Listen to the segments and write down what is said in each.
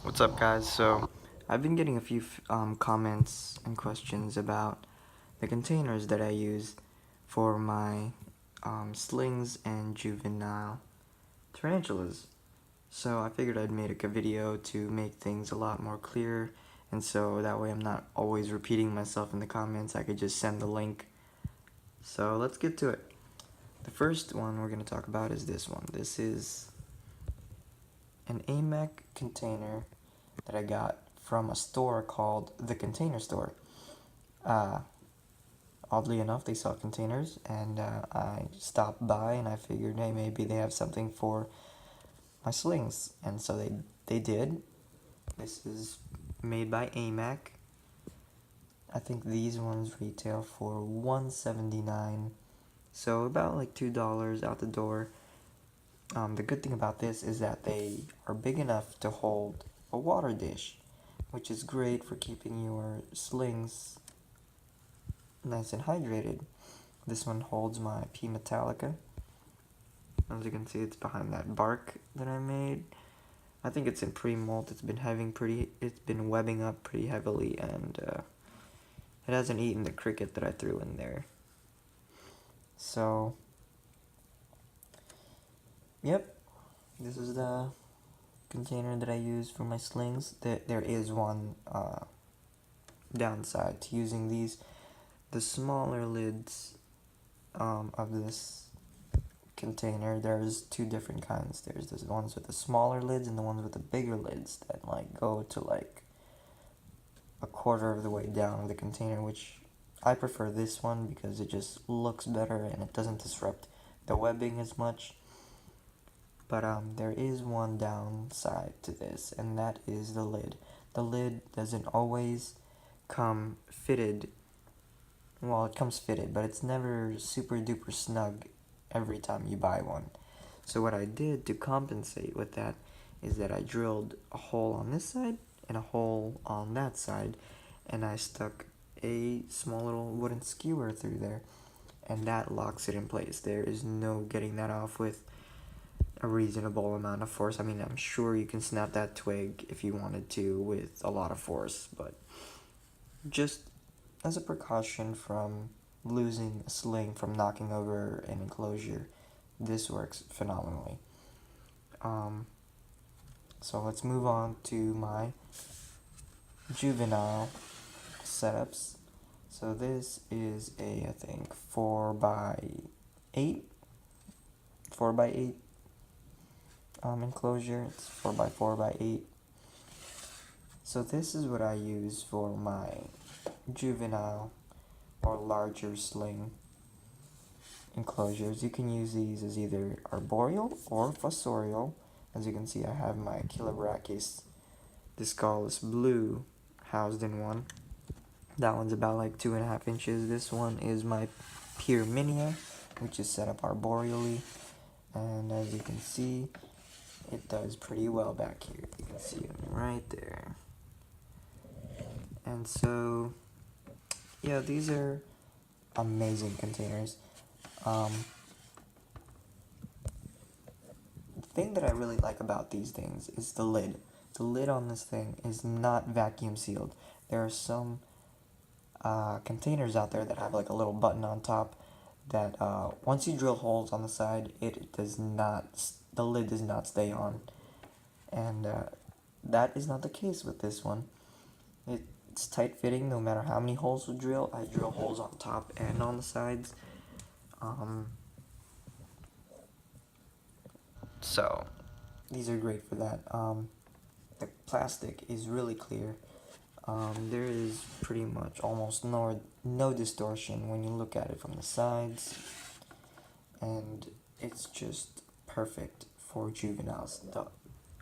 What's up, guys? So, I've been getting a few comments and questions about the containers that I use for my slings and juvenile tarantulas. So, I figured I'd make a video to make things a lot more clear, and so that way I'm not always repeating myself in the comments. I could just send the link. So, let's get to it. The first one we're going to talk about is this one. This is an Amac container that I got from a store called The Container Store. Uh, Oddly enough, they sell containers, and I stopped by and I figured, hey, maybe they have something for my slings, and so they did. This is made by Amac. I think these ones retail for $1.79, so about like $2 out the door. The good thing about this is that they are big enough to hold a water dish, which is great for keeping your slings nice and hydrated. This one holds my P Metallica. As you can see, it's behind that bark that I made. I think it's in pre-molt. It's been webbing up pretty heavily, and it hasn't eaten the cricket that I threw in there. So, yep, this is the container that I use for my slings. There is one downside to using these. The smaller lids of this container, there's two different kinds. There's the ones with the smaller lids and the ones with the bigger lids that like go to like a quarter of the way down the container, which I prefer this one because it just looks better and it doesn't disrupt the webbing as much. But there is one downside to this, and that is the lid. The lid doesn't always come fitted. Well, it comes fitted, but it's never super duper snug every time you buy one. So what I did to compensate with that is that I drilled a hole on this side and a hole on that side, and I stuck a small little wooden skewer through there, and that locks it in place. There is no getting that off with a reasonable amount of force. I mean, I'm sure you can snap that twig if you wanted to with a lot of force, but just as a precaution from losing a sling from knocking over an enclosure, this works phenomenally. So let's move on to my juvenile setups. So this is I think 4x8 enclosure. It's 4x4x8. So this is what I use for my juvenile or larger sling enclosures. You can use these as either arboreal or fossorial. As you can see, I have my Chilobrachys discalus blue housed in one. That one's about like 2.5 inches. This one is my Pyraminia, which is set up arboreally, and as you can see, it does pretty well back here. You can see it right there. And so, yeah, these are amazing containers. The thing that I really like about these things is the lid. The lid on this thing is not vacuum sealed. There are some containers out there that have like a little button on top that once you drill holes on the side, the lid does not stay on. And that is not the case with this one. It's tight fitting no matter how many holes we drill. I drill holes on top and on the sides. So these are great for that. The plastic is really clear. There is pretty much almost no distortion when you look at it from the sides, and it's just perfect for juveniles.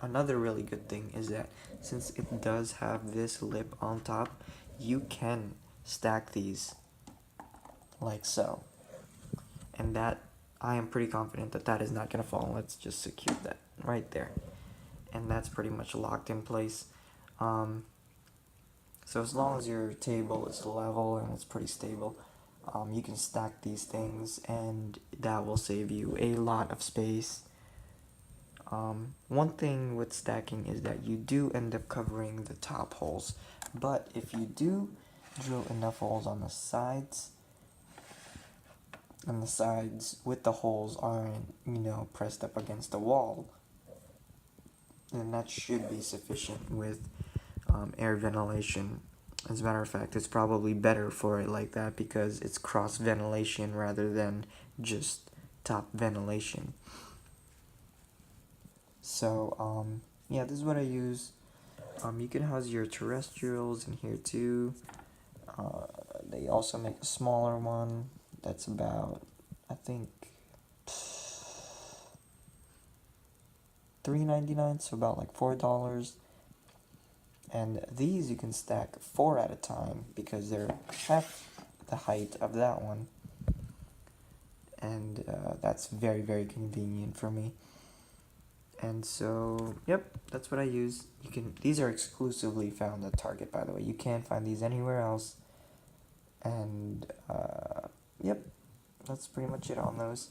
Another really good thing is that since it does have this lip on top, you can stack these like so, and that I am pretty confident that that is not going to fall. Let's just secure that right there, and that's pretty much locked in place. So as long as your table is level and it's pretty stable, you can stack these things, and that will save you a lot of space. One thing with stacking is that you do end up covering the top holes, but if you do drill enough holes on the sides, and the sides with the holes aren't, pressed up against the wall, then that should be sufficient with air ventilation. As a matter of fact, it's probably better for it like that because it's cross ventilation rather than just top ventilation. So, yeah, this is what I use. You can house your terrestrials in here too. They also make a smaller one that's about, I think, $3.99, so about like $4. And these you can stack 4 at a time because they're half the height of that one. And that's very, very convenient for me. And so, yep, that's what I use. These are exclusively found at Target, by the way. You can't find these anywhere else. And, yep, that's pretty much it on those.